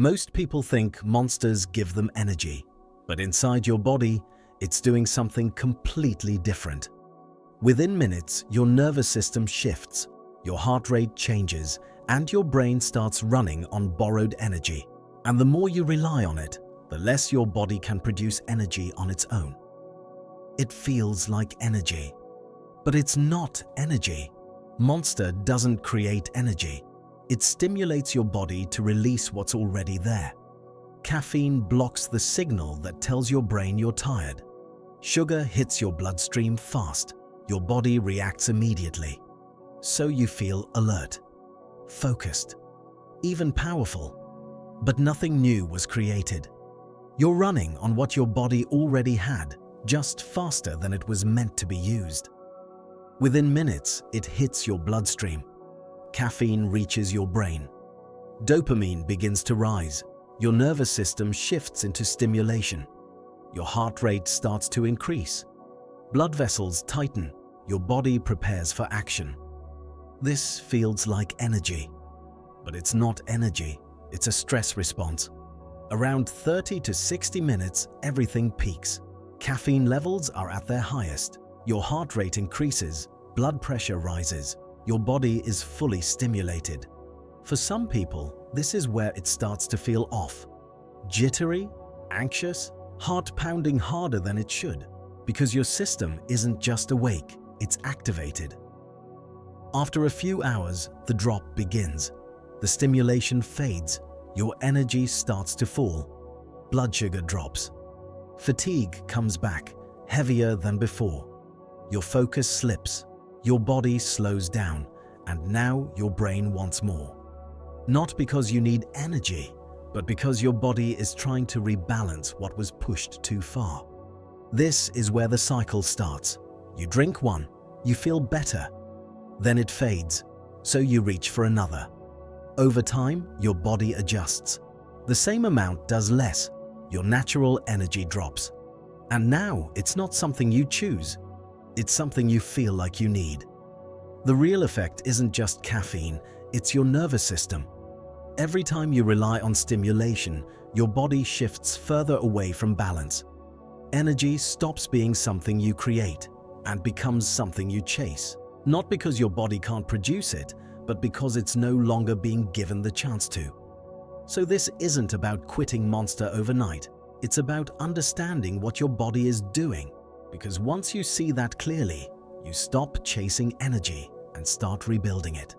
Most people think monsters give them energy, but inside your body, it's doing something completely different. Within minutes, your nervous system shifts, your heart rate changes, and your brain starts running on borrowed energy. And the more you rely on it, the less your body can produce energy on its own. It feels like energy, but it's not energy. Monster doesn't create energy. It stimulates your body to release what's already there. Caffeine blocks the signal that tells your brain you're tired. Sugar hits your bloodstream fast. Your body reacts immediately. So you feel alert, focused, even powerful. But nothing new was created. You're running on what your body already had, just faster than it was meant to be used. Within minutes, it hits your bloodstream. Caffeine reaches your brain. Dopamine begins to rise. Your nervous system shifts into stimulation. Your heart rate starts to increase. Blood vessels tighten. Your body prepares for action. This feels like energy, but it's not energy. It's a stress response. Around 30 to 60 minutes, everything peaks. Caffeine levels are at their highest. Your heart rate increases, blood pressure rises. Your body is fully stimulated. For some people, this is where it starts to feel off. Jittery, anxious, heart pounding harder than it should, because your system isn't just awake, it's activated. After a few hours, the drop begins. The stimulation fades. Your energy starts to fall. Blood sugar drops. Fatigue comes back, heavier than before. Your focus slips. Your body slows down, and now your brain wants more. Not because you need energy, but because your body is trying to rebalance what was pushed too far. This is where the cycle starts. You drink one, you feel better. Then it fades, so you reach for another. Over time, your body adjusts. The same amount does less. Your natural energy drops. And now it's not something you choose. It's something you feel like you need. The real effect isn't just caffeine, it's your nervous system. Every time you rely on stimulation, your body shifts further away from balance. Energy stops being something you create and becomes something you chase. Not because your body can't produce it, but because it's no longer being given the chance to. So this isn't about quitting Monster overnight. It's about understanding what your body is doing. Because once you see that clearly, you stop chasing energy and start rebuilding it.